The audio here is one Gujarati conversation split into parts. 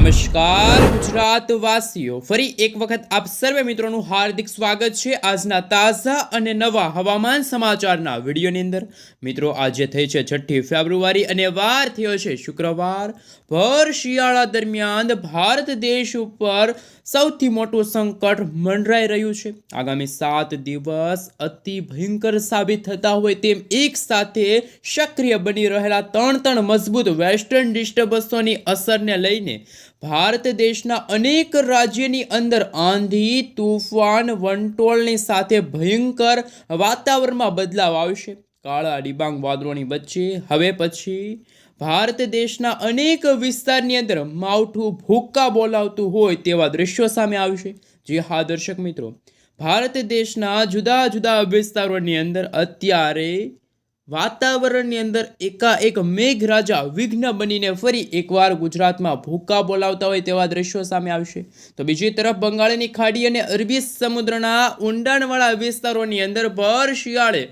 નમસ્કાર ગુજરાતવાસીઓ, ફરી એક વખત આપ સર્વે મિત્રોનું હાર્દિક સ્વાગત છે આજના તાજા અને નવા હવામાન સમાચારના વિડીયોની અંદર। મિત્રો, આજે થઈ છે 6 ફેબ્રુઆરી અને વાર થયો છે શુક્રવાર। ભર શિયાળા દરમિયાન ભારત દેશ ઉપર સૌથી મોટું સંકટ મંડરાઈ રહ્યું છે। આગામી 7 દિવસ અતિ ભયંકર સાબિત થતા હોય તેમ એક સાથે સક્રિય બની રહેલા ત્રણ મજબૂત વેસ્ટર્ન ડિસ્ટર્બન્સોની અસરને લઈને ભારત દેશના અનેક રાજ્યની અંદર આંધી, તૂફાન, વંટોળની સાથે ભયંકર વાતાવરણમાં બદલાવ આવશે। કાળા ડિબાંગ વાદળોની વચ્ચે હવે પછી ભારત દેશના અનેક વિસ્તારની અંદર માવઠું ભૂક્કા બોલાવતું હોય તેવા દ્રશ્યો સામે આવશે। જી હા દર્શક મિત્રો, ભારત દેશના જુદા જુદા વિસ્તારોની અંદર અત્યારે વાતાવરણની અંદર એકાએક મેઘરાજા વિઘ્ન બનીને ફરી એકવાર ગુજરાતમાં ભૂક્કા બોલાવતા હોય તેવા દ્રશ્યો સામે આવશે। તો બીજી તરફ બંગાળની ખાડી અને અરબી સમુદ્રના ઊંડાણવાળા વિસ્તારોની અંદર ભર શિયાળે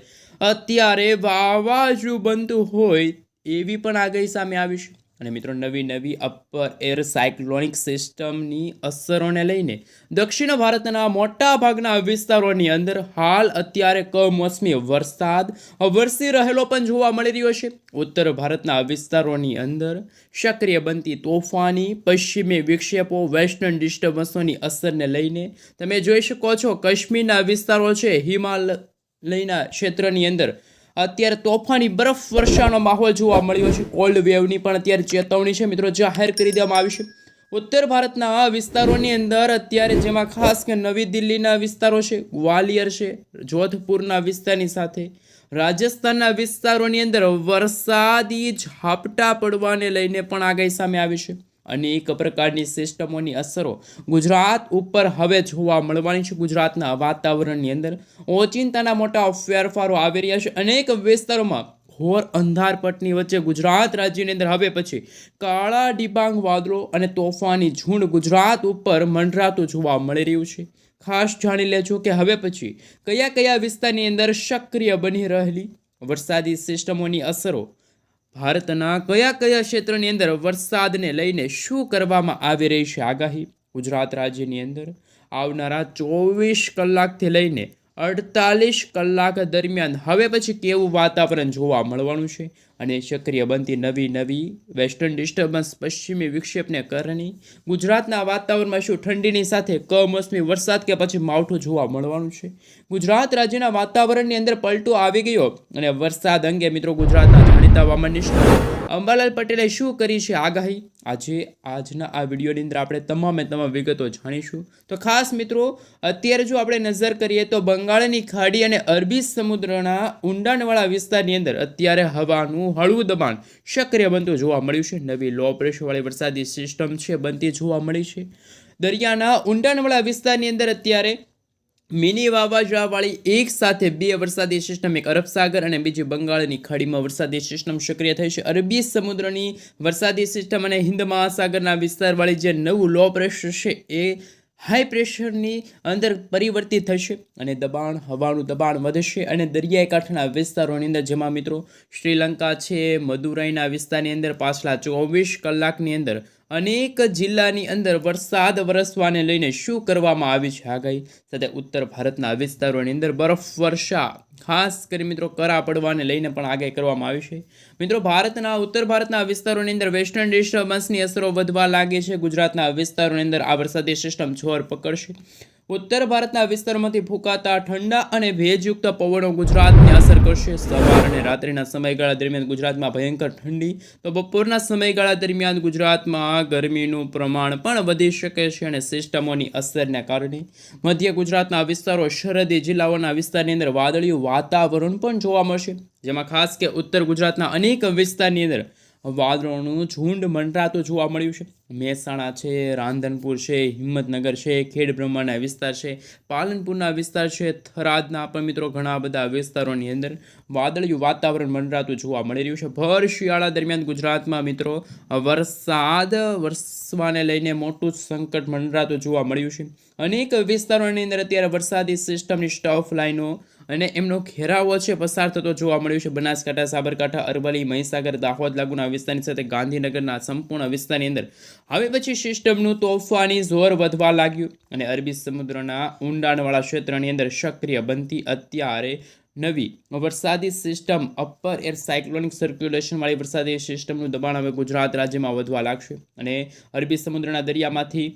અત્યારે વાવાઝોડું બનતું હોય એવી પણ આગાહી સામે આવી છે। અને મિત્રો, નવી અપર એર સાયક્લોનિક સિસ્ટમની અસરોને લઈને દક્ષિણ ભારતના મોટા ભાગના વિસ્તારોની અંદર હાલ અત્યારે કમોસમી વરસાદ વરસી રહેલો પણ જોવા મળી રહ્યો છે। ઉત્તર ભારતના વિસ્તારોની અંદર સક્રિય બનતી તોફાની પશ્ચિમી વિક્ષેપો વેસ્ટર્ન ડિસ્ટર્બન્સોની અસરને લઈને તમે જોઈ શકો છો કાશ્મીરના વિસ્તારો છે, હિમાલયના ક્ષેત્રની અંદર અત્યારે તોફાની બરફ વર્ષાનો માહોલ જોવા મળ્યો છે। કોલ્ડ વેવની પણ અત્યારે ચેતવણી છે મિત્રો જાહેર કરી દેવામાં આવી છે। ઉત્તર ભારતના વિસ્તારોની અંદર અત્યારે જેમાં ખાસ કે નવી દિલ્હીના વિસ્તારો છે, ગ્વાલિયર છે, જોધપુરના વિસ્તારની સાથે રાજસ્થાનના વિસ્તારોની અંદર વરસાદી ઝાપટા પડવાને લઈને પણ આગાહી સામે આવી છે। અનેક પ્રકારની સિસ્ટમોની અસરો ગુજરાત ઉપર હવે જોવા મળવાની છે। ગુજરાતના વાતાવરણની અંદર ઓચિંતાના મોટા ફેરફારો આવી રહ્યા છે। અનેક વિસ્તારોમાં ઘોર અંધારપટની વચ્ચે ગુજરાત રાજ્યની અંદર હવે પછી કાળા ડિબાંગ વાદળો અને તોફાની ઝુંડ ગુજરાત ઉપર મંડરાતું જોવા મળી રહ્યું છે। ખાસ જાણી લેજો કે હવે પછી કયા વિસ્તારની અંદર સક્રિય બની રહેલી વરસાદી સિસ્ટમોની અસરો ભારતના કયા ક્ષેત્રની અંદર વરસાદને લઈને શું કરવામાં આવી રહી છે આગાહી। ગુજરાત રાજ્યની અંદર આવનારા 24 કલાકથી લઈને 48 કલાક દરમિયાન હવે પછી કેવું વાતાવરણ જોવા મળવાનું છે અને સક્રિય બનતી નવી વેસ્ટર્ન ડિસ્ટર્બન્સ પશ્ચિમી વિક્ષેપને કારણે ગુજરાતના વાતાવરણમાં શું ઠંડીની સાથે કમોસમી વરસાદ કે પછી માવઠું જોવા મળવાનું છે। ગુજરાત રાજ્યના વાતાવરણની અંદર પલટો આવી ગયો અને વરસાદ અંગે મિત્રો ગુજરાતના જાણીતા હવામાન નિષ્ણાત અંબાલાલ પટેલે શું કરી છે આગાહી, આજના આ વિડીયોની અંદર આપણે તમામ વિગતો જાણીશું। તો ખાસ મિત્રો, અત્યારે જો આપણે નજર કરીએ તો બંગાળની ખાડી અને અરબી સમુદ્રના ઊંડાણવાળા વિસ્તારની અંદર અત્યારે હવાનું હળવું દબાણ સક્રિય બનતું જોવા મળ્યું છે। નવી લો પ્રેશરવાળી વરસાદી સિસ્ટમ છે બનતી જોવા મળી છે। દરિયાના ઊંડાણવાળા વિસ્તારની અંદર અત્યારે મિની વાવાઝોડાવાળી એક સાથે 2 વરસાદી સિસ્ટમ, એક અરબ સાગર અને બીજી બંગાળની ખાડીમાં વરસાદી સિસ્ટમ સક્રિય થઈ છે। અરબી સમુદ્રની વરસાદી સિસ્ટમ અને હિન્દ મહાસાગરના વિસ્તારવાળી જે નવું લો પ્રેશર છે એ હાઈ પ્રેશરની અંદર પરિવર્તિત થશે અને હવાનું દબાણ વધશે અને દરિયાઈ કાંઠાના વિસ્તારોની અંદર જેમાં મિત્રો શ્રીલંકા છે, મદુરાઈના વિસ્તારની અંદર પાછલા 24 કલાકની અંદર અનેક જિલ્લાની અંદર વરસાદ વરસવાને લઈને શું કરવામાં આવી છે આગાહી, સાથે ઉત્તર ભારતના વિસ્તારોની અંદર બરફ વર્ષા ખાસ કરી મિત્રો કરા પડવાને લઈને પણ આગાહી કરવામાં આવી છે। મિત્રો, ઉત્તર ભારતના વિસ્તારોની અંદર વેસ્ટર્ન ડિસ્ટર્બન્સની અસરો વધવા લાગી છે। ગુજરાતના વિસ્તારોની અંદર આ વરસાદી સિસ્ટમ જોર પકડશે। ઉત્તર ભારતના વિસ્તારોમાંથી ફૂંકાતા ઠંડા અને ભેજયુક્ત પવનો ગુજરાતને અસર કરશે। સવાર અને રાત્રિના સમયગાળા દરમિયાન ગુજરાતમાં ભયંકર ઠંડી, તો બપોરના સમયગાળા દરમિયાન ગુજરાતમાં ગરમીનું પ્રમાણ પણ વધી શકે છે અને સિસ્ટમોની અસરને કારણે મધ્ય ગુજરાતના વિસ્તારો, સરહદી જિલ્લાઓના વિસ્તારની અંદર વાદળિયું વાતાવરણ પણ જોવા મળશે, જેમાં ખાસ કે ઉત્તર ગુજરાતના અનેક વિસ્તારની અંદર વાદળોનું ઝુંડ મંડરાતું જોવા મળ્યું છે। મહેસાણા છે, રાંધનપુર છે, હિંમતનગર છે, ખેડ બ્રહ્માના વિસ્તાર છે, પાલનપુરના વિસ્તાર છે, થરાદના પણ મિત્રો ઘણા બધા વિસ્તારોની અંદર વાદળિયું વાતાવરણ મંડરાતું જોવા મળી રહ્યું છે। ભર શિયાળા દરમિયાન ગુજરાતમાં મિત્રો વરસાદ વરસવાને લઈને મોટું સંકટ મંડરાતું જોવા મળ્યું છે। અનેક વિસ્તારોની અંદર અત્યારે વરસાદી સિસ્ટમની સ્ટફ લાઈનો અને એમનો ઘેરાવો છે પસાર થતો જોવા મળ્યો છે બનાસકાંઠા, સાબરકાંઠા, અરવલ્લી, મહીસાગર, દાહોદ લાગુના વિસ્તારની સાથે ગાંધીનગરના સંપૂર્ણ વિસ્તારની અંદર હવે પછી સિસ્ટમનું તોફાની જોર વધવા લાગ્યું અને અરબી સમુદ્રના ઊંડાણવાળા ક્ષેત્રની અંદર સક્રિય બનતી અત્યારે નવી વરસાદી સિસ્ટમ અપર એર સાયક્લોનિક સર્ક્યુલેશનવાળી વરસાદી સિસ્ટમનું દબાણ હવે ગુજરાત રાજ્યમાં વધવા લાગશે અને અરબી સમુદ્રના દરિયામાંથી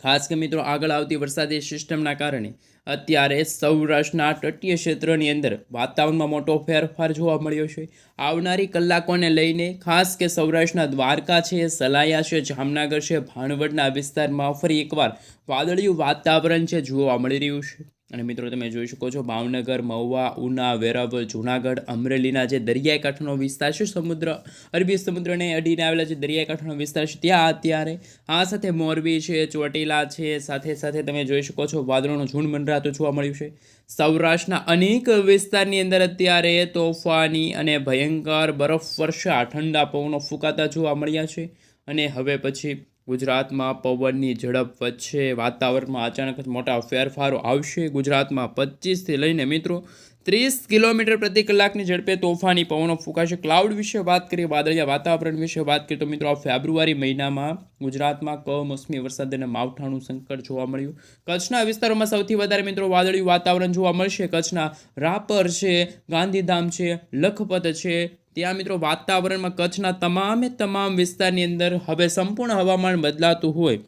ખાસ કે મિત્રો આગળ આવતી વરસાદી સિસ્ટમના કારણે અત્યારે સૌરાષ્ટ્રના તટીય ક્ષેત્રની અંદર વાતાવરણમાં મોટો ફેરફાર જોવા મળ્યો છે. આવનારી કલાકોને લઈને ખાસ કે સૌરાષ્ટ્રના દ્વારકા છે, સલાયા છે, જામનગર છે, ભાણવડના વિસ્તારમાં ફરી એકવાર વાદળિયું વાતાવરણ છે જોવા મળી રહ્યું છે. અને મિત્રો તમે જોઈ શકો છો ભાવનગર, મહુવા, ઉના, વેરાવળ, જૂનાગઢ, અમરેલીના જે દરિયાઈ કાંઠાનો વિસ્તાર છે, અરબી સમુદ્રને અડીને આવેલા જે દરિયાઈ કાંઠાનો વિસ્તાર છે ત્યાં અત્યારે આ સાથે મોરબી છે, ચોટીલા છે, સાથે સાથે તમે જોઈ શકો છો વાદળોનું ઝુંડ મંડરાતું જોવા મળ્યું છે. સૌરાષ્ટ્રના અનેક વિસ્તારની અંદર અત્યારે તોફાની અને ભયંકર બરફવર્ષા, ઠંડા પવનો ફૂંકાતા જોવા મળ્યા છે અને હવે પછી ગુજરાતમાં પવનની ઝડપ વચ્ચે વાતાવરણમાં અચાનક મોટા ફેરફારો આવશે. ગુજરાતમાં 25થી લઈને મિત્રો 30 કિલોમીટર પ્રતિ કલાકની ઝડપે તોફાની પવનો ફૂંકાશે. ક્લાઉડ વિશે વાત કરીએ, વાદળિયા વાતાવરણ વિશે વાત કરીએ તો મિત્રો આ ફેબ્રુઆરી મહિનામાં ગુજરાતમાં કમોસમી વરસાદ અને માવઠાનું સંકટ જોવા મળ્યું. કચ્છના વિસ્તારોમાં સૌથી વધારે મિત્રો વાદળિયું વાતાવરણ જોવા મળશે. કચ્છના રાપર છે, ગાંધીધામ છે, લખપત છે, ત્યાં મિત્રો વાતાવરણમાં કચ્છના તમામ વિસ્તારની અંદર હવે સંપૂર્ણ હવામાન બદલાતું હોય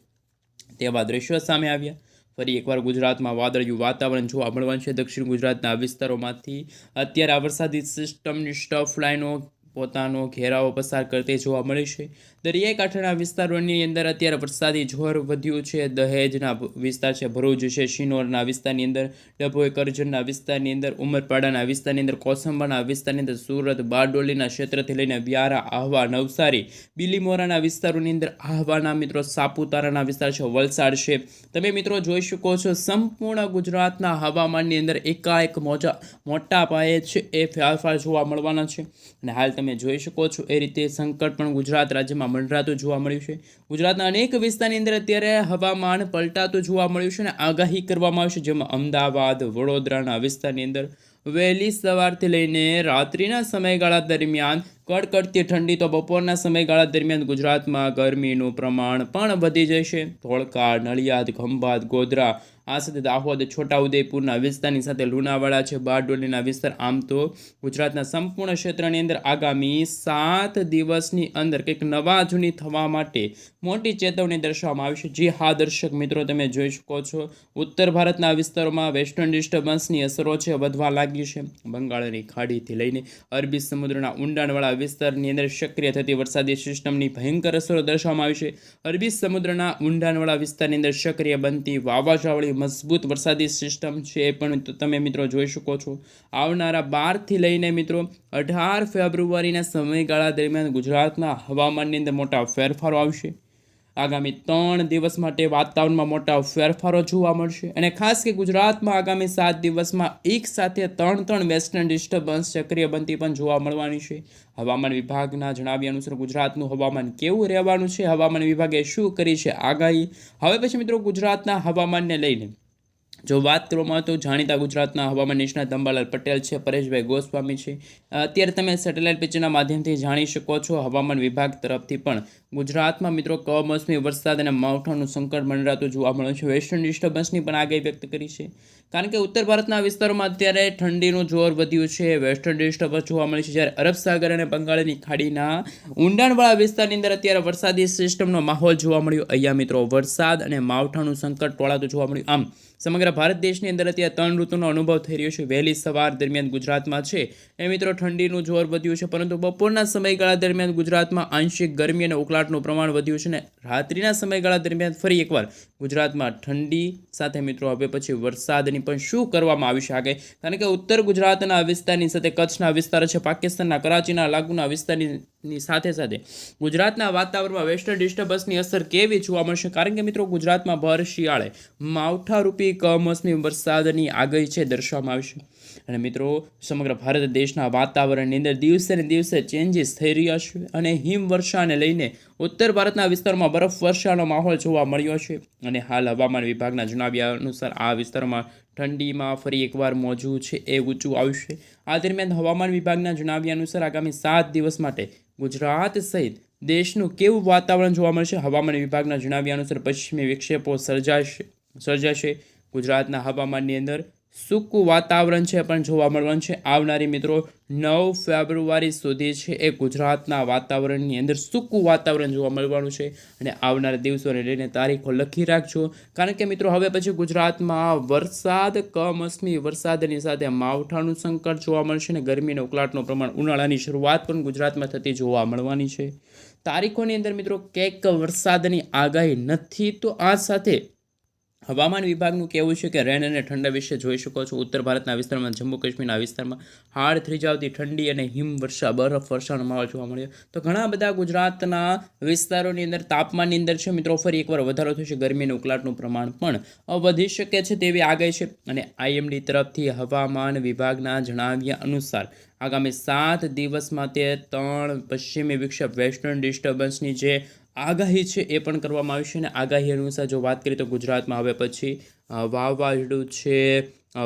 તેવા દ્રશ્યો સામે આવ્યા. ફરી એકવાર ગુજરાતમાં વાદળિયું વાતાવરણ જોવા મળવાનું છે. દક્ષિણ ગુજરાતના વિસ્તારોમાંથી અત્યારે આ વરસાદી સિસ્ટમની સ્ટફ લાઈનો પોતાનો ઘેરાવો પસાર કરતી જોવા મળે છે. દરિયાઈ કાંઠાના વિસ્તારોની અંદર અત્યારે વરસાદી જોર વધ્યું છે. દહેજના વિસ્તાર છે, ભરૂચ છે, શિનોરના વિસ્તારની અંદર, ડભોઈ કરજણના વિસ્તારની અંદર, ઉમરપાડાના વિસ્તારની અંદર, કોસંબાના વિસ્તારની અંદર, સુરત, બારડોલીના ક્ષેત્રથી લઈને વ્યારા, આહવા, નવસારી, બિલીમોરાના વિસ્તારોની અંદર, આહવાના મિત્રો સાપુતારાના વિસ્તાર છે, વલસાડ છે. તમે મિત્રો જોઈ શકો છો સંપૂર્ણ ગુજરાતના હવામાનની અંદર એકાએક મોટા પાયે છે એ ફેરફાર જોવા મળવાના છે અને હાલ તમે જોઈ શકો છો એ રીતે સંકટ પણ ગુજરાત રાજ્યમાં મંડરાતું જોવા મળ્યું છે. ગુજરાતના અનેક વિસ્તારની અંદર અત્યારે હવામાન પલટાતું જોવા મળ્યું છે અને આગાહી કરવામાં આવશે, જેમાં અમદાવાદ, વડોદરાના વિસ્તારની અંદર વહેલી સવારથી લઈને રાત્રિના સમયગાળા દરમિયાન કડકડતી ઠંડી તો બપોરના સમયગાળા દરમિયાન ગુજરાતમાં ગરમીનું પ્રમાણ પણ વધી જશે. ધોળકા, નડિયાદ, ખંભાત, ગોધરા, આ સાથે દાહોદ, છોટાઉદેપુરના વિસ્તારની સાથે લુણાવાડા છે, બારડોલીના વિસ્તાર, આમ તો ગુજરાતના સંપૂર્ણ ક્ષેત્રની અંદર આગામી 7 દિવસની અંદર કંઈક નવા જૂની થવા માટે મોટી ચેતવણી દર્શાવવામાં આવી છે. જી હા દર્શક મિત્રો, તમે જોઈ શકો છો ઉત્તર ભારતના વિસ્તારોમાં વેસ્ટર્ન ડિસ્ટર્બન્સની અસરો છે વધવા લાગી છે. બંગાળની ખાડીથી લઈને અરબી સમુદ્રના ઊંડાણવાળા વિસ્તારની અંદર સક્રિય થતી વરસાદી સિસ્ટમની ભયંકર અસરો દર્શાવવામાં આવી છે. અરબી સમુદ્રના ઊંડાણવાળા વિસ્તારની અંદર સક્રિય બનતી વાવાઝોડાવાળી મજબૂત વરસાદી સિસ્ટમ છે એ પણ તમે મિત્રો જોઈ શકો છો. આવનારા 12થી લઈને મિત્રો 18 ફેબ્રુઆરીના સમયગાળા દરમિયાન ગુજરાતના હવામાનની અંદર મોટા ફેરફારો આવશે. આગામી 3 દિવસ માટે વાતાવરણમાં મોટા ફેરફારો જોવા મળશે અને ખાસ કે ગુજરાતમાં આગામી 7 દિવસમાં એક સાથે 3 વેસ્ટર્ન ડિસ્ટર્બન્સ સક્રિય બનતી પણ જોવા મળવાની છે. હવામાન વિભાગના જણાવ્યા અનુસાર ગુજરાતનું હવામાન કેવું રહેવાનું છે, હવામાન વિભાગે શું કરી છે આગાહી. હવે પછી મિત્રો ગુજરાતના હવામાનને લઈને જો વાત કરવામાં આવે તો જાણીતા ગુજરાતના હવામાન નિષ્ણાત અંબાલાલ પટેલ છે, પરેશભાઈ ગોસ્વામી છે. અત્યારે તમે સેટેલાઇટ પિક્ચરના માધ્યમથી જાણી શકો છો હવામાન વિભાગ તરફથી પણ ગુજરાતમાં મિત્રો કમોસમી વરસાદ અને માવઠાનું સંકટ મંડરાતું જોવા મળે છે. વેસ્ટર્ન ડિસ્ટર્બન્સની પણ આગાહી વ્યક્ત કરી છે, કારણ કે ઉત્તર ભારતના વિસ્તારોમાં અત્યારે ઠંડીનું જોર વધ્યું છે. વેસ્ટર્ન ડિસ્ટર્બન્સ જોવા મળે છે, જ્યારે અરબ સાગર અને બંગાળની ખાડીના ઊંડાણવાળા વિસ્તારની અંદર અત્યારે વરસાદી સિસ્ટમનો માહોલ જોવા મળ્યો. અહીંયા મિત્રો વરસાદ અને માવઠાનું સંકટ ટોળાતું જોવા મળ્યું. આમ સમગ્ર ભારત દેશની અંદર અત્યારે 3 ઋતુનો અનુભવ થઈ રહ્યો છે. વહેલી સવાર દરમિયાન ગુજરાતમાં છે એ મિત્રો ઠંડીનું જોર વધ્યું છે, પરંતુ બપોરના સમયગાળા દરમિયાન ગુજરાતમાં આંશિક ગરમી અને ઉકળાટનું પ્રમાણ વધ્યું છે અને રાત્રિના સમયગાળા દરમિયાન ફરી એકવાર ગુજરાતમાં ઠંડી સાથે મિત્રો હવે પછી વરસાદની પણ શું કરવામાં આવી શકે, કારણ કે ઉત્તર ગુજરાતના વિસ્તારની સાથે કચ્છના વિસ્તાર છે, પાકિસ્તાનના કરાચીના લાગુના વિસ્તારની સાથે સાથે ગુજરાતના વાતાવરણમાં વેસ્ટર્ન ડિસ્ટર્બન્સની અસર કેવી જોવા મળશે, કારણ કે મિત્રો ગુજરાતમાં ભર શિયાળે માવઠારૂપી કમોસમી વરસાદની આગાહી છે દર્શાવવામાં આવશે. અને મિત્રો સમગ્ર ભારત દેશના વાતાવરણની અંદર દિવસે ને દિવસે ચેન્જીસ થઈ રહ્યા છે અને હિમવર્ષાને લઈને ઉત્તર ભારતના વિસ્તારમાં બરફ વર્ષાનો માહોલ જોવા મળ્યો છે અને હાલ હવામાન વિભાગના જણાવ્યા અનુસાર આ વિસ્તારમાં ઠંડીમાં ફરી એકવાર મોજું છે એ ઊંચું આવશે. આ દરમિયાન હવામાન વિભાગના જણાવ્યા અનુસાર આગામી 7 દિવસ માટે ગુજરાત સહિત દેશનું કેવું વાતાવરણ જોવા મળશે? હવામાન વિભાગના જણાવ્યા અનુસાર પશ્ચિમી વિક્ષેપો સર્જાશે. ગુજરાતના હવામાનની અંદર સૂકું વાતાવરણ છે પણ જોવા મળવાનું છે. આવનારી મિત્રો 9 ફેબ્રુઆરી સુધી છે એ ગુજરાતના વાતાવરણની અંદર સૂકું વાતાવરણ જોવા મળવાનું છે. અને આવનારા દિવસોને લઈને તારીખો લખી રાખજો, કારણ કે મિત્રો હવે પછી ગુજરાતમાં વરસાદ, કમોસમી વરસાદની સાથે માવઠાનું સંકટ જોવા મળશે અને ગરમીનો ઉકળાટનું પ્રમાણ ઉનાળાની શરૂઆત પણ ગુજરાતમાં થતી જોવા મળવાની છે. તારીખોની અંદર મિત્રો ક્યાંક વરસાદની આગાહી નથી, તો આ સાથે હવામાન વિભાગનું કહેવું છે કે રેન અને ઠંડા વિશે જોઈ શકો છો. ઉત્તર ભારતના વિસ્તારમાં, જમ્મુ કાશ્મીરના વિસ્તારમાં હાડ થીજાવતી ઠંડી અને હિમવર્ષા, બરફ વર્ષાનો માહોલ જોવા મળ્યો. તો ઘણા બધા ગુજરાતના વિસ્તારોની અંદર તાપમાનની અંદર છે મિત્રો ફરી એકવાર વધારો થશે. ગરમીનું ઉકળાટનું પ્રમાણ પણ વધી શકે છે તેવી આગાહી છે. અને આઈએમડી તરફથી હવામાન વિભાગના જણાવ્યા અનુસાર આગામી 7 દિવસમાં તે 3 પશ્ચિમી વિક્ષેપ, વેસ્ટર્ન ડિસ્ટર્બન્સની જે આગાહી છે એ પણ કરવામાં આવી છે. અને આગાહી અનુસાર જો વાત કરીએ તો ગુજરાતમાં હવે પછી વાવાઝોડું છે,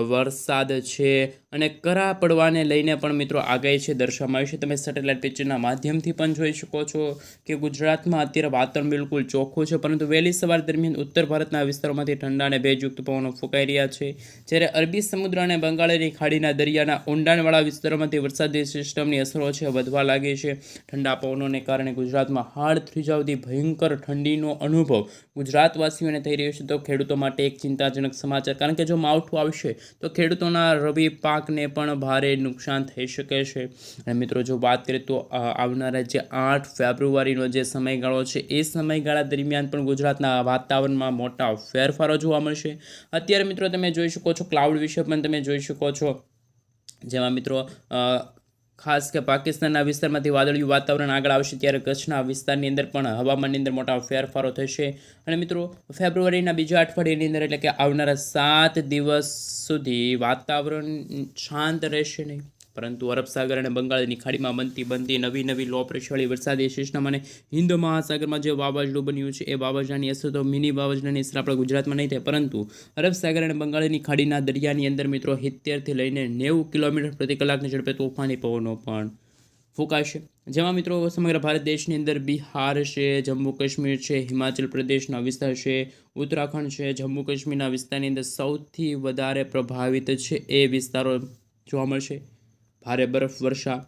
વરસાદ છે અને કરા પડવાને લઈને પણ મિત્રો આગાહી છે દર્શાવવામાં આવી છે. તમે સેટેલાઇટ પિક્ચરના માધ્યમથી પણ જોઈ શકો છો કે ગુજરાતમાં અત્યારે વાતાવરણ બિલકુલ ચોખ્ખું છે, પરંતુ વહેલી સવાર દરમિયાન ઉત્તર ભારતના વિસ્તારોમાંથી ઠંડા અને ભેજયુક્ત પવનો ફૂંકાઈ રહ્યા છે. જ્યારે અરબી સમુદ્ર અને બંગાળની ખાડીના દરિયાના ઊંડાણવાળા વિસ્તારોમાંથી વરસાદી સિસ્ટમની અસરો છે વધવા લાગી છે. ઠંડા પવનોને કારણે ગુજરાતમાં હાડ થીજાવતી ભયંકર ઠંડીનો અનુભવ ગુજરાતવાસીઓને થઈ રહ્યો છે. તો ખેડૂતો માટે એક ચિંતાજનક સમાચાર, કારણ કે જો માવઠું આવશે તો ખેડૂતોના રવિ પાકને પણ ભારે નુકસાન થઈ શકે છે. અને મિત્રો જો વાત કરીએ તો આવનારા જે 8 ફેબ્રુઆરીનો જે સમયગાળો છે એ સમયગાળા દરમિયાન પણ ગુજરાતના વાતાવરણમાં મોટા ફેરફારો જોવા મળશે. અત્યારે મિત્રો તમે જોઈ શકો છો ક્લાઉડ વિશે પણ તમે જોઈ શકો છો, જેમાં મિત્રો ખાસ કે પાકિસ્તાનના વિસ્તારમાંથી વાદળિયું વાતાવરણ આગળ આવશે, ત્યારે કચ્છના વિસ્તારની અંદર પણ હવામાનની અંદર મોટા ફેરફારો થશે. અને મિત્રો ફેબ્રુઆરીના બીજા અઠવાડિયાની અંદર એટલે કે આવનારા 7 દિવસ સુધી વાતાવરણ શાંત રહેશે નહીં, પરંતુ અરબ સાગર અને બંગાળની ખાડીમાં બનતી નવી લો પ્રેશરવાળી વરસાદી સિસ્ટમ અને હિન્દ મહાસાગરમાં જે વાવાઝોડું બન્યું છે એ વાવાઝોડાની અસર તો મિની વાવાઝોડાની અસર આપણા ગુજરાતમાં નહીં થાય, પરંતુ અરબ સાગર અને બંગાળની ખાડીના દરિયાની અંદર મિત્રો 70 લઈને 90 કિલોમીટર પ્રતિ કલાકની ઝડપે તોફાની પવનો પણ ફૂંકાશે. જેમાં મિત્રો સમગ્ર ભારત દેશની અંદર બિહાર છે, જમ્મુ કાશ્મીર છે, હિમાચલ પ્રદેશના વિસ્તાર છે, ઉત્તરાખંડ છે, જમ્મુ કાશ્મીરના વિસ્તારની અંદર સૌથી વધારે પ્રભાવિત છે એ વિસ્તારો જોવા મળશે. ભારે બરફ વર્ષા,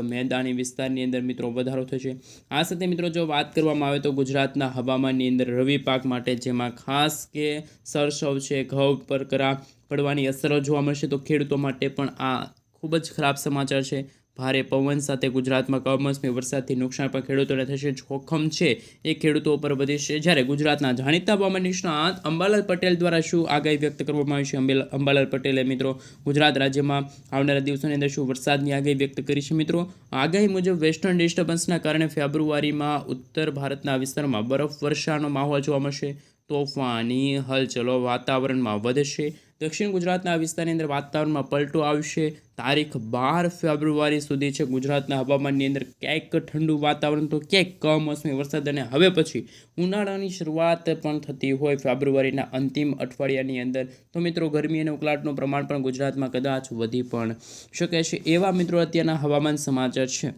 મેદાની વિસ્તારની અંદર મિત્રો વધારો થશે. આ સાથે મિત્રો જો વાત કરવામાં આવે તો ગુજરાતના હવામાનની અંદર રવિ પાક માટે, જેમાં ખાસ કે સરસવ છે, ઘઉં પર કરા પડવાની અસરો જોવા મળશે. તો ખેડૂતો માટે પણ આ ખૂબ જ ખરાબ સમાચાર છે. ભારે પવન સાથે ગુજરાતમાં કમોસમી વરસાદથી નુકસાન પણ ખેડૂતોને થશે. જોખમ છે એ ખેડૂતો પર વધે છે. જ્યારે ગુજરાતના જાણીતા હવામાન નિષ્ણાત અંબાલાલ પટેલ દ્વારા શું આગાહી વ્યક્ત કરવામાં આવી છે? અંબાલાલ પટેલે મિત્રો ગુજરાત રાજ્યમાં આવનારા દિવસોની અંદર શું વરસાદની આગાહી વ્યક્ત કરી છે? મિત્રો આગાહી મુજબ વેસ્ટર્ન ડિસ્ટર્બન્સના કારણે ફેબ્રુઆરીમાં ઉત્તર ભારતના વિસ્તારમાં બરફ વર્ષાનો માહોલ જોવા મળશે. તોફાની હલચલો વાતાવરણમાં વધશે. દક્ષિણ ગુજરાતના વિસ્તારની અંદર વાતાવરણમાં પલટો આવશે. તારીખ 12 ફેબ્રુઆરી સુધી છે ગુજરાતના હવામાનની અંદર ક્યાંક ઠંડુ વાતાવરણ તો ક્યાંક કમોસમી વરસાદ, અને હવે પછી ઉનાળાની શરૂઆત પણ થતી હોય ફેબ્રુઆરીના અંતિમ અઠવાડિયાની અંદર. તો મિત્રો ગરમી અને ઉકળાટનું પ્રમાણ પણ ગુજરાતમાં કદાચ વધી પણ શકે છે. એવા મિત્રો અત્યારના હવામાન સમાચાર છે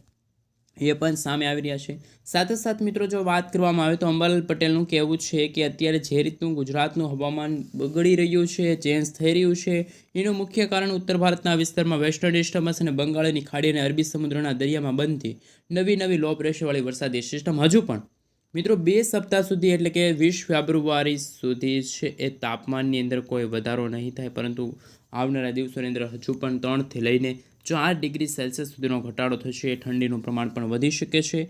એ પણ સામે આવી રહ્યા છે. સાથે મિત્રો જો વાત કરવામાં આવે તો અંબાલાલ પટેલનું કહેવું છે કે અત્યારે જે રીતનું ગુજરાતનું હવામાન બગડી રહ્યું છે, ચેન્જ થઈ રહ્યું છે, એનું મુખ્ય કારણ ઉત્તર ભારતના વિસ્તારમાં વેસ્ટર્ન ડિસ્ટર્બન્સ અને બંગાળની ખાડી અને અરબી સમુદ્રના દરિયામાં બનતી નવી લો પ્રેશરવાળી વરસાદી સિસ્ટમ હજુ પણ મિત્રો 2 સપ્તાહ સુધી એટલે કે 20 ફેબ્રુઆરી સુધી છે એ તાપમાનની અંદર કોઈ વધારો નહીં થાય, પરંતુ આવનારા દિવસોની અંદર હજુ પણ 3 થી લઈને 4 ડિગ્રી સેલ્સિયસ સુધીનો ઘટાડો થશે. ઠંડીનું પ્રમાણ પણ વધી શકે છે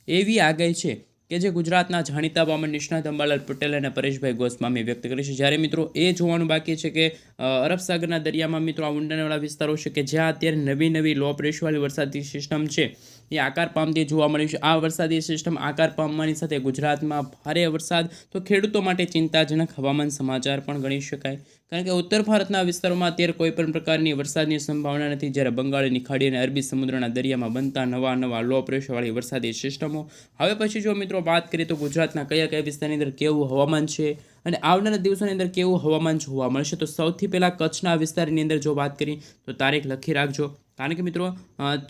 એવી આગાહી છે કે જે ગુજરાતના જાણીતા હવામાન નિષ્ણાત અંબાલાલ પટેલ અને પરેશભાઈ ગોસ્વામી વ્યક્ત કરી છે. જ્યારે મિત્રો એ જોવાનું બાકી છે કે અરબ સાગરના દરિયામાં મિત્રો આ ઊંડાણવાળા વિસ્તારો છે કે જ્યાં અત્યારે નવી લો પ્રેશરવાળી વરસાદી સિસ્ટમ છે એ આકાર પામતી જોવા મળી છે. આ વરસાદી સિસ્ટમ આકાર પામવાની સાથે ગુજરાતમાં ભારે વરસાદ, તો ખેડૂતો માટે ચિંતાજનક હવામાન સમાચાર પણ ગણી શકાય, કારણ કે ઉત્તર ભારતના વિસ્તારોમાં અત્યારે કોઈ પણ પ્રકારની વરસાદની સંભાવના નથી. જ્યારે બંગાળની ખાડી અને અરબી સમુદ્રના દરિયામાં બનતા નવા લો પ્રેશરવાળી વરસાદી સિસ્ટમો. હવે પછી જો મિત્રો વાત કરીએ તો ગુજરાતના કયા વિસ્તારની અંદર કેવું હવામાન છે અને આવનારા દિવસોની અંદર કેવું હવામાન જોવા મળશે. તો સૌથી પહેલાં કચ્છના વિસ્તારની અંદર જો વાત કરી તો તારીખ લખી રાખજો. કારણ કે મિત્રો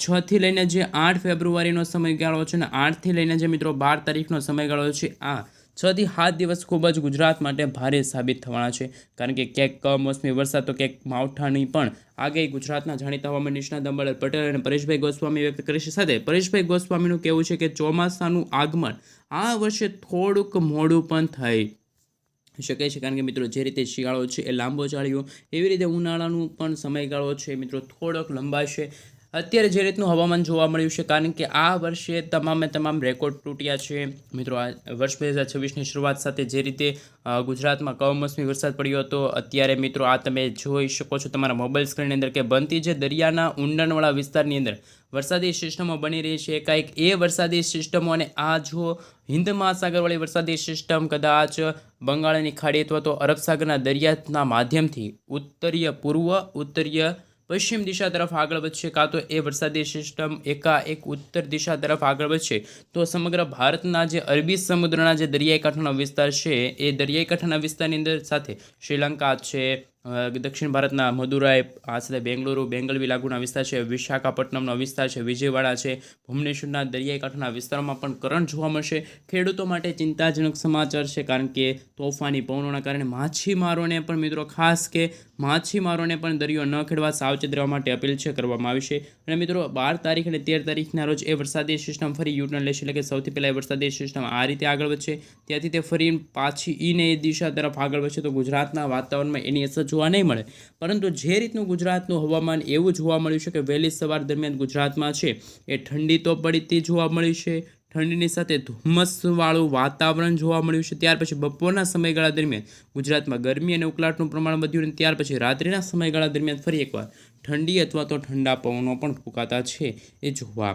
6 થી લઈને જે 8 ફેબ્રુઆરીનો સમયગાળો છે ને 8 થી લઈને જે મિત્રો 12 તારીખનો સમયગાળો છે, આ 6 થી 7 દિવસ ખૂબ જ ગુજરાત માટે ભારે સાબિત થવાના છે. કારણ કે ક્યાંક કમોસમી વરસાદ તો ક્યાંક માવઠાની પણ આગાહી ગુજરાતના જાણીતા હવામાન નિષ્ણાત અંબાલાલ પટેલ અને પરેશભાઈ ગોસ્વામી વ્યક્ત કરી છે. સાથે પરેશભાઈ ગોસ્વામીનું કહેવું છે કે ચોમાસાનું આગમન આ વર્ષે થોડુંક મોડું પણ થઈ શકે છે. કારણ કે મિત્રો જે રીતે શિયાળો છે એ લાંબો ચાલ્યો, એવી રીતે ઉનાળાનું પણ સમયગાળો છે મિત્રો થોડોક લંબાશે. અત્યારે જે રીતનું હવામાન જોવા મળ્યું છે, કારણ કે આ વર્ષે તમામ રેકોર્ડ તૂટ્યા છે મિત્રો. આ વર્ષ 2026ની શરૂઆત સાથે જે રીતે ગુજરાતમાં કમોસમી વરસાદ પડ્યો હતો, અત્યારે મિત્રો આ તમે જોઈ શકો છો તમારા મોબાઈલ સ્ક્રીનની અંદર કે બનતી જે દરિયાના ઊંડાણવાળા વિસ્તારની અંદર વરસાદી સિસ્ટમો બની રહી છે. એકાએક એ વરસાદી સિસ્ટમો અને આ જો હિન્દ મહાસાગરવાળી વરસાદી સિસ્ટમ કદાચ બંગાળની ખાડી અથવા તો અરબ સાગરના દરિયાના માધ્યમથી ઉત્તરીય પૂર્વ, ઉત્તરીય પશ્ચિમ દિશા તરફ આગળ વધશે, કાં તો એ વરસાદી સિસ્ટમ એકાએક ઉત્તર દિશા તરફ આગળ વધશે, તો સમગ્ર ભારતના જે અરબી સમુદ્રના જે દરિયાઈ કાંઠાનો વિસ્તાર છે, એ દરિયાઈ કાંઠાના વિસ્તારની અંદર સાથે શ્રીલંકા છે, દક્ષિણ ભારતના મદુરાઈ, આ સાથે બેંગલુરુ, બેંગલવી લાગુના વિસ્તાર છે, વિશાખાપટ્ટનમનો વિસ્તાર છે, વિજયવાડા છે, ભુવનેશ્વરના દરિયાઈ કાંઠાના વિસ્તારોમાં પણ કરંટ જોવા મળશે. ખેડૂતો માટે ચિંતાજનક સમાચાર છે. કારણ કે તોફાની પવનોના કારણે માછીમારોને પણ મિત્રો ખાસ કે માછીમારોને પણ દરિયો ન ખેડવા સાવચેત રહેવા માટે અપીલ છે કરવામાં આવી છે. અને મિત્રો 12 તારીખ અને 13 તારીખના રોજ એ વરસાદી સિસ્ટમ ફરી યુટર્ન લેશે. એટલે કે સૌથી પહેલાં એ વરસાદી સિસ્ટમ આ રીતે આગળ વધશે, ત્યાંથી તે ફરી પાછી ઈને એ દિશા તરફ આગળ વધશે. તો ગુજરાતના વાતાવરણમાં એની અસર જોવા નહીં મળે, પરંતુ જે રીતનું ગુજરાતનું હવામાન એવું જોવા મળ્યું છે કે વહેલી સવાર દરમિયાન ગુજરાતમાં છે એ ઠંડી તો પડતી જોવા મળી છે, ઠંડીની સાથે ધુમ્મસવાળું વાતાવરણ જોવા મળ્યું છે. ત્યાર પછી બપોરના સમયગાળા દરમિયાન ગુજરાતમાં ગરમી અને ઉકળાટનું પ્રમાણ વધ્યું, અને ત્યાર પછી રાત્રિના સમયગાળા દરમિયાન ફરી એકવાર ઠંડી અથવા તો ઠંડા પવનો પણ ફૂંકાતા છે એ જોવા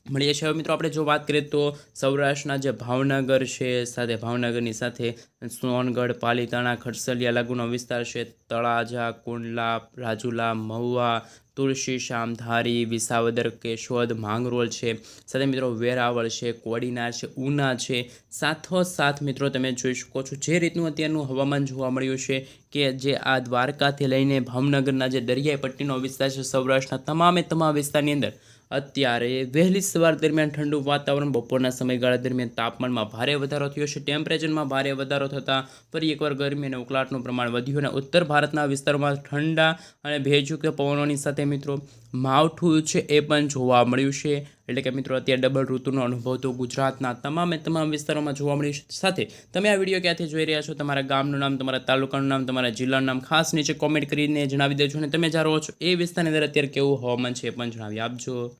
મળીએ છીએ. હવે મિત્રો આપણે જો વાત કરીએ તો સૌરાષ્ટ્રના જે ભાવનગર છે, સાથે ભાવનગરની સાથે સોનગઢ, પાલીતાણા, ખડસલિયા લાગુનો વિસ્તાર છે, તળાજા, કુંડલા, રાજુલા, મહુવા, તુલસીશ્યામ, ધારી, વિસાવદર, કેશોદ, માંગરોળ છે, સાથે મિત્રો વેરાવળ છે, કોડીનાર છે, ઉના છે. સાથોસાથ મિત્રો તમે જોઈ શકો છો જે રીતનું અત્યારનું હવામાન જોવા મળ્યું છે કે જે આ દ્વારકાથી લઈને ભાવનગરના જે દરિયાઈ પટ્ટીનો વિસ્તાર છે, સૌરાષ્ટ્રના તમામ વિસ્તારની અંદર અત્યારે વહેલી સવાર દરમિયાન ઠંડુ વાતાવરણ, બપોરના સમયગાળા દરમિયાન તાપમાનમાં ભારે વધારો થયો છે, ટેમ્પરેચરમાં ભારે વધારો થતાં ફરી એકવાર ગરમી અને ઉકળાટનું પ્રમાણ વધ્યું. અને ઉત્તર ભારતના વિસ્તારોમાં ઠંડા અને ભેજયુક્ત પવનોની સાથે મિત્રો માવઠું છે એ પણ જોવા મળ્યું છે. એટલે કે મિત્રો અત્યારે ડબલ ઋતુનો અનુભવ તો ગુજરાતના તમામ વિસ્તારોમાં જોવા મળ્યું છે. સાથે તમે આ વિડીયો ક્યાંથી જોઈ રહ્યા છો, તમારા ગામનું નામ, તમારા તાલુકાનું નામ, તમારા જિલ્લાનું નામ ખાસ નીચે કોમેન્ટ કરીને જણાવી દેજો. અને તમે જ્યાં રહો છો એ વિસ્તારની અંદર અત્યારે કેવું હવામાન છે એ પણ જણાવી આપજો.